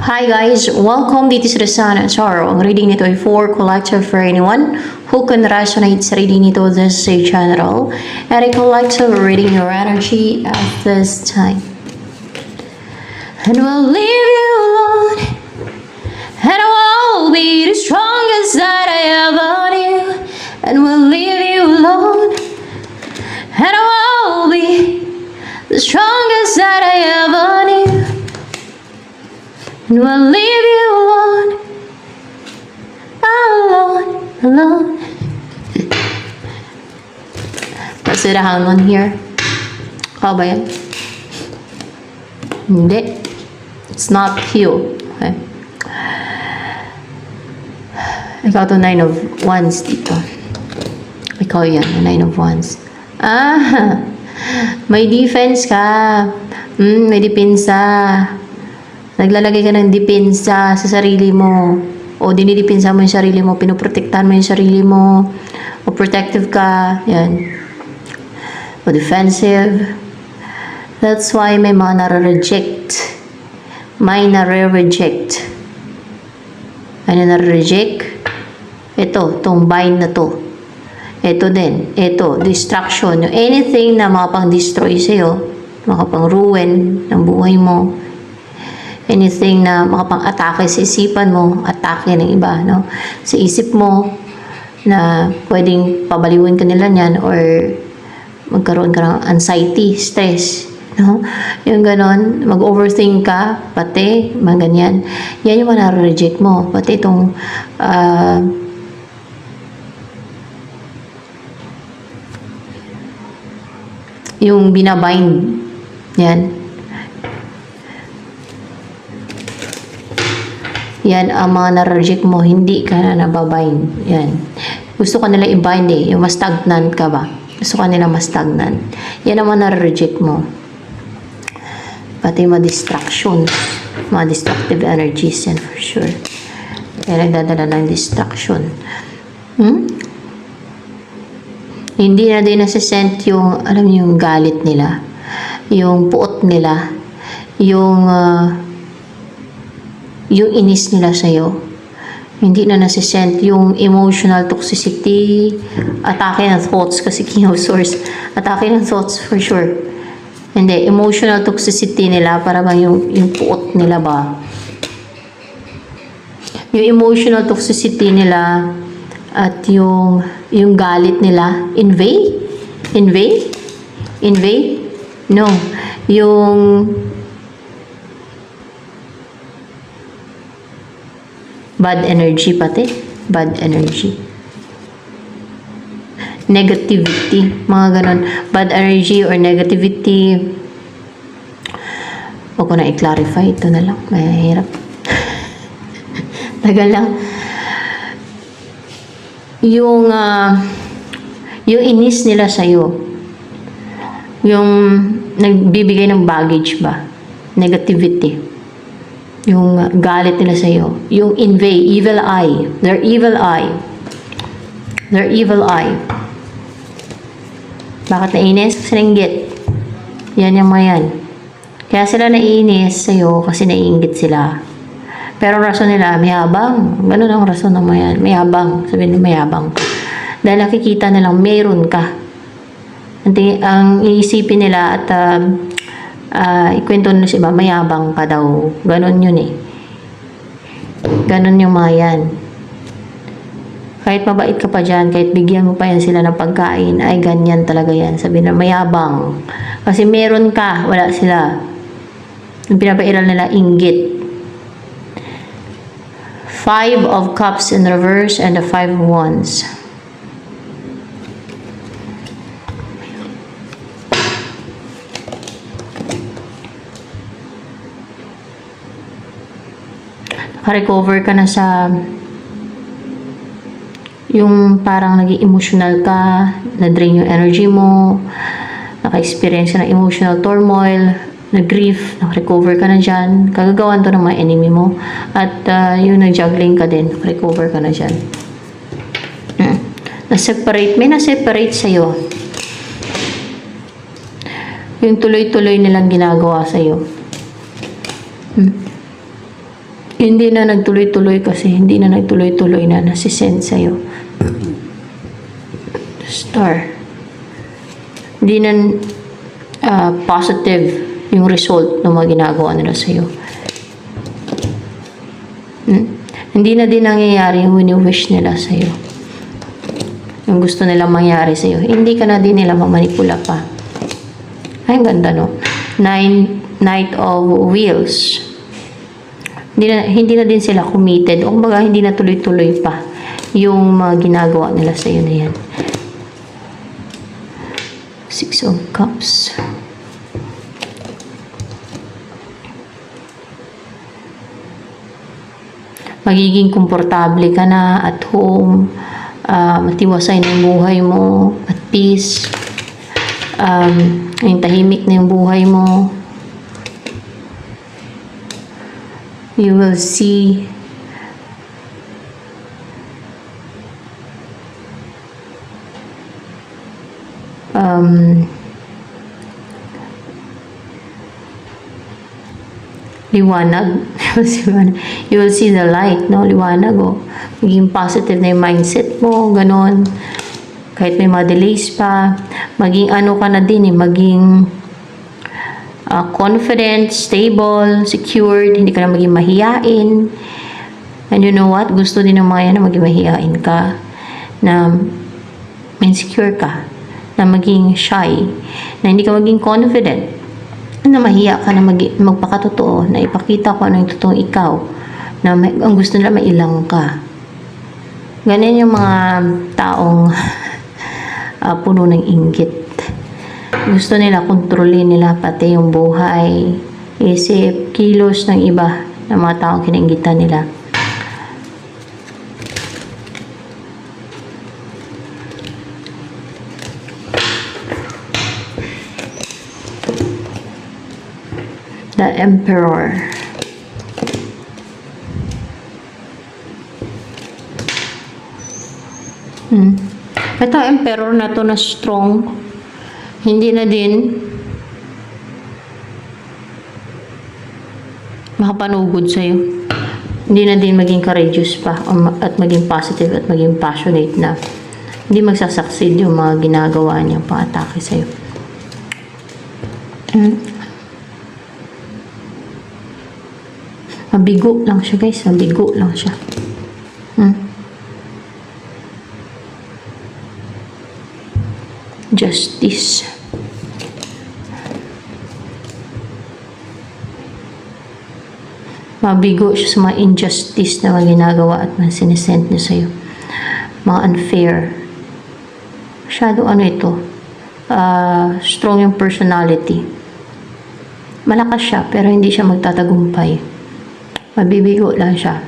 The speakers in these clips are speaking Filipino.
Hi guys! Welcome dito sa The Sun at Sorrow. Ang reading nito ay for collective for anyone who can resonate sa reading nito. This is a general and a collective reading your energy at this time. And we'll leave you alone, and we'll be the strongest that I ever knew. And we'll leave you alone, and we'll be the strongest that I ever knew. And we'll leave you alone, alone. Let's do the hang on here. How ba yan? Hindi. It's not you. Okay. Ikaw to 9 of Wands dito. Ikaw yan, 9 of Wands. May defense ka. May depensa. Naglalagay ka ng depensa sa sarili mo. O dinidepensa mo yung sarili mo. Pinoprotektahan mo yung sarili mo. O protective ka. Yan. O defensive. That's why may mga nare-reject. May nare-reject. Ano nare-reject? Ito, tong bind na to. Ito din. Ito, distraction. Yung anything na makapang-destroy sa'yo, makapang-ruin ng buhay mo. Anything na makapang-atake sa isipan mo, atake ng iba, no? Sa isip mo, na pwedeng pabaliwin ka nila niyan or magkaroon ka ng anxiety, stress, no? Yung ganon, mag-overthink ka, pati, mga ganyan. Yan yung manare-reject mo. Pati itong, yung binabind, yan. Yan ang mga na-reject mo, hindi ka na nababind. Yan. Gusto ka nila i-bind yung mas stagnant ka ba? Gusto ka nila mas stagnant. Yan ang mga na-reject mo. Pati mga distractions. Mga destructive energies yan for sure. Kaya nagdadala ng distraction. Hindi na din nasisent yung, alam niyo, yung galit nila. Yung puot nila. Yung inis nila sa'yo. Hindi na nasisent yung emotional toxicity, atake ng thoughts, kasi King of Swords, atake ng thoughts for sure. Hindi, emotional toxicity nila, para bang yung puot nila ba? Yung emotional toxicity nila, at yung galit nila, invade? No. Yung bad energy pati. Bad energy. Negativity. Mga ganon. Bad energy or negativity. Huwag ko na i-clarify. Ito na lang. Mahirap. Tagal lang. Yung inis nila sa'yo. Yung nagbibigay ng baggage ba? Negativity. Yung galit nila sa'yo. Yung evil eye. Their evil eye. Their evil eye. Bakit nainis? Kasi nainggit. Yan yung mga yan. Kaya sila naiinis sa'yo kasi naiinggit sila. Pero rason nila, mayabang. Ganun ang rason ng mga yan. Mayabang. Sabihin nila mayabang. Dahil nakikita nilang mayroon ka. Ang iisipin nila at ikwento nila si iba, mayabang pa daw. Ganon yun eh. Ganon yung mga yan. Kahit mabait ka pa dyan, kahit bigyan mo pa yan sila ng pagkain, ay ganyan talaga yan. Sabi na mayabang. Kasi meron ka, wala sila. Yung pinapairal nila, inggit. 5 of Cups in reverse and the 5 of Wands. Recover ka na sa yung parang naging emotional ka, na-drain yung energy mo, naka-experience ka ng emotional turmoil, na-grief, naka-recover ka na dyan, kagagawan to ng mga enemy mo, at yung nag-juggling ka din, naka-recover ka na dyan. Na-separate, may na-separate sa'yo. Yung tuloy-tuloy nilang ginagawa sa'yo. Hindi na nagtuloy-tuloy kasi hindi na nagtuloy-tuloy na nasisend sa'yo. Star. Hindi na positive yung result ng mga ginagawa nila sa'yo. Hindi na din nangyayari yung wini-wish nila sa'yo. Yung gusto nila mangyari sa'yo. Hindi ka na din nila mamanipula pa. Ay, ang ganda, no? Knight of Wheels. Hindi na din sila committed. O kumbaga, hindi na tuloy-tuloy pa yung mga ginagawa nila sa'yo na yan. Six of Cups. Magiging komportable ka na at home, matiwasay na yung buhay mo, at peace, yung tahimik na yung buhay mo. You will see liwanag. You will see the light, no? Liwanag, oh. Maging positive na yung mindset mo, ganon. Kahit may mga delays pa, maging ano ka na din, maging confident, stable, secured, hindi ka na maging mahiyain. And you know what? Gusto din ng mga yan na maging mahiyain ka, na insecure ka, na maging shy, na hindi ka maging confident, na mahiya ka na magpakatotoo, na ipakita ko ano yung totoong ikaw, na ang gusto nila mailang ka. Ganyan yung mga taong puno ng inggit. Gusto nila kontrolin nila pati yung buhay, isip, kilos ng iba, ng mga taong kinainggitan nila. The Emperor. Ito Emperor na to na strong, hindi na din makapanugod sa'yo. Hindi na din maging courageous pa at maging positive at maging passionate na. Hindi magsasucceed yung mga ginagawa niyang pang-atake sa'yo. Mabigo lang siya, guys. Mabigo lang siya. Justice. Mabigo siya sa mga injustice na mga ginagawa at mga sinesend niya sa'yo. Mga unfair. Masyado ano ito? Strong yung personality. Malakas siya pero hindi siya magtatagumpay. Mabibigo lang siya.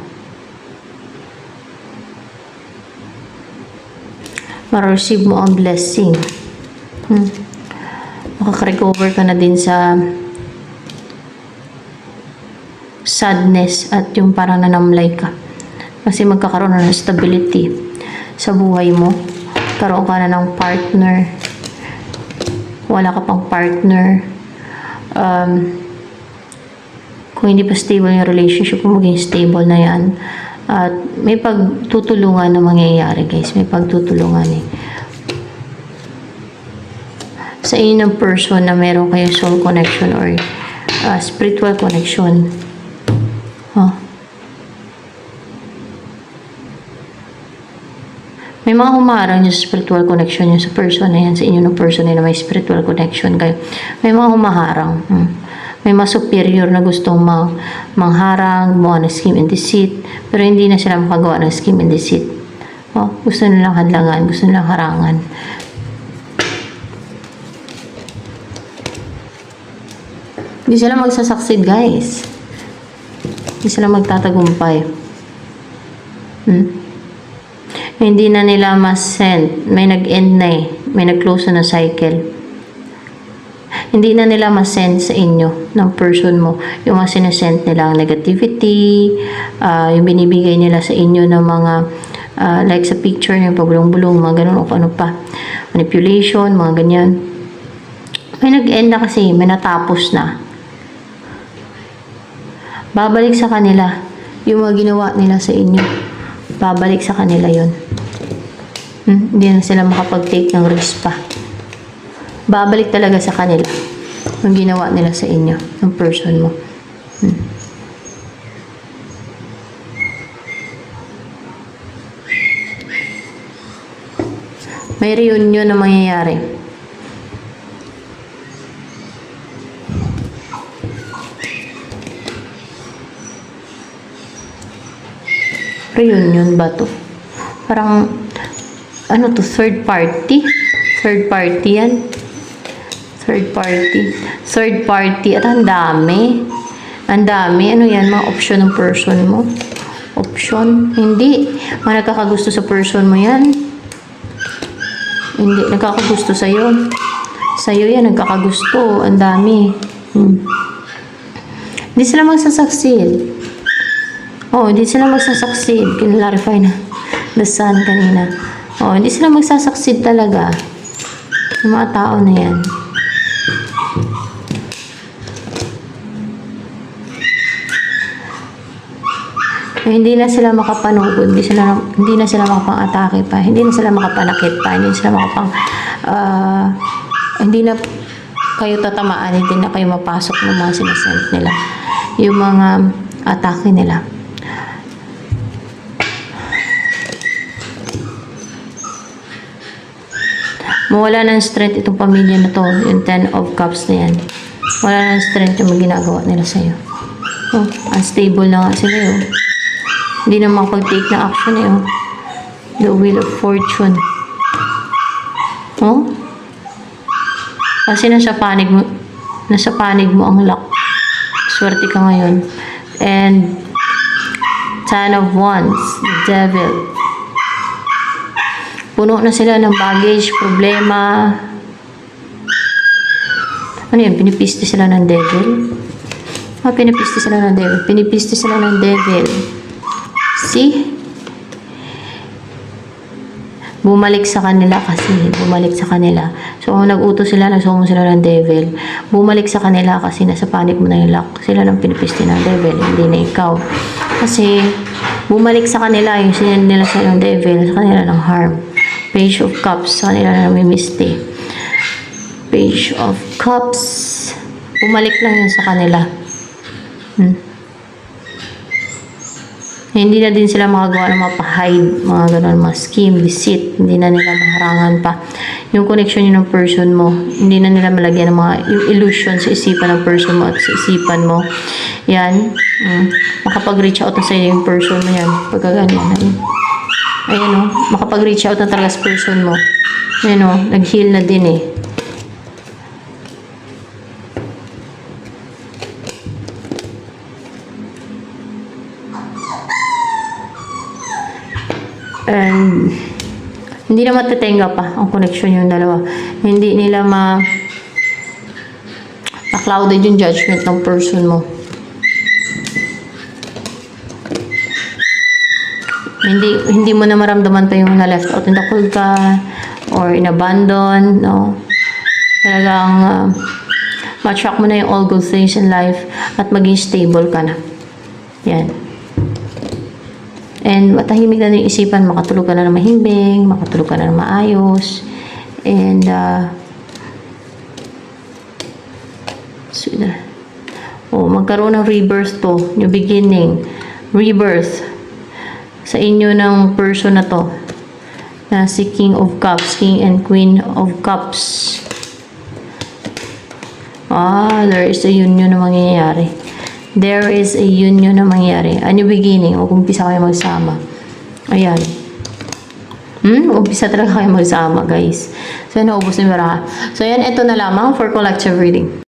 Ma-receive mo ang blessing. Makaka-recover ka na din sa sadness at yung parang nanamlay ka. Kasi magkakaroon na ng stability sa buhay mo. Karoon ka na ng partner. Wala ka pang partner. Kung hindi pa stable yung relationship mo, maging stable na yan. At may pagtutulungan na mangyayari, guys. May pagtutulungan eh. Sa inyo ng person na meron kayo soul connection or spiritual connection. May mga humaharang yung spiritual connection yung sa person na yan. Sa inyo ng person na may spiritual connection kayo. May mga humaharang. May mga superior na gustong mangharang, gumawa ng scheme and deceit, pero hindi na sila makagawa ng scheme and deceit. Gusto nilang hadlangan, gusto nilang harangan. Hindi sila magsasucceed, guys. Hindi sila magtatagumpay. Hindi na nila mas-send. May nag-end na eh. May nag-close na cycle. Hindi na nila masend sa inyo ng person mo yung mga sinesend nilang negativity, yung binibigay nila sa inyo ng mga like sa picture, yung pabulong-bulong, mga ganun o ano pa, manipulation, mga ganyan. May nag-end na kasi, may natapos na. Babalik sa kanila yung mga ginawa nila sa inyo, babalik sa kanila yon. Hindi na sila makapag-take ng risk pa. Babalik talaga sa kanila yung ginawa nila sa inyo, yung person mo. May reunion na mangyayari. Reunion ba to? Parang, ano to, third party? Third party yan? Third party. Third party. At ang dami. Ang dami. Ano yan? Mga option ng person mo. Option? Hindi. Mga nagkakagusto sa person mo yan. Hindi. Nagkakagusto sa'yo. Sa'yo yan. Nagkakagusto. Ang dami. Hindi sila magsasucceed. Oh, hindi sila magsasucceed. Kinlarify na. The sun kanina. Oh, hindi sila magsasucceed talaga. Yung mga tao na yan. Hindi na sila makapanugod, hindi na sila makapang-atake pa, hindi na sila makapanakit pa, hindi na sila hindi na kayo tatamaan, hindi na kayo mapasok ng mga sinasend nila, yung mga atake nila. Mawala ng strength itong pamilya na to, yung 10 of Cups na yan. Wala ng strength yung ginagawa nila sa'yo. Oh, unstable na nga sila yun. Hindi na makapag-take na action eh. Oh. The Wheel of Fortune. Oh? Kasi nasa panig mo ang luck. Swerte ka ngayon. And Ten of Wands, the Devil. Puno na sila ng baggage, problema. Ano yun? Pinipiste sila ng devil? Pinipiste sila ng devil. Pinipiste sila ng devil. See? Bumalik sa kanila kasi. Bumalik sa kanila. So, nag-utos sila, nagsumo sila ng devil. Bumalik sa kanila kasi nasa panic mo na yung luck. Sila lang pinipiste ng devil, hindi na ikaw. Kasi, bumalik sa kanila yung sinend nila sa yung devil, sa kanila ng harm. Page of Cups, sa kanila na namimiste. Page of Cups. Bumalik lang yun sa kanila. Hindi na din sila makagawa ng mga pa-hide, mga gano'n, mga scheme, deceit. Hindi na nila maharangan pa. Yung connection nyo ng person mo, hindi na nila malagyan ng mga yung illusion sa isipan ng person mo at sa isipan mo. Yan. Makapag-reach out na sa'yo yung person mo yan. Pagkaganyan. Ayan o. Makapag-reach out na talaga sa person mo. Ayan o. Nag-heal na din eh. And hindi na matatenga pa ang connection yung dalawa. Hindi nila ma-clouded yung judgment ng person mo. Hindi mo na maramdaman pa yung na-left out in the cold ka or in-abandon, no? Talagang ma-track mo na yung all good things in life at maging stable ka na. Yan. And matahimik na yung isipan, makatulog ka na ng mahimbing, makatulog ka na ng maayos. And magkaroon ng rebirth to, new beginning, rebirth sa inyo ng person na to, na si King of Cups, King and Queen of Cups. There is a union na mangyayari. There is a union na mangyayari. A new beginning. O umpisa kayo magsama. Ayan. Umpisa talaga kayo magsama, guys. So, naubos na yung baraha. So, ayan. Ito na lamang for collective reading.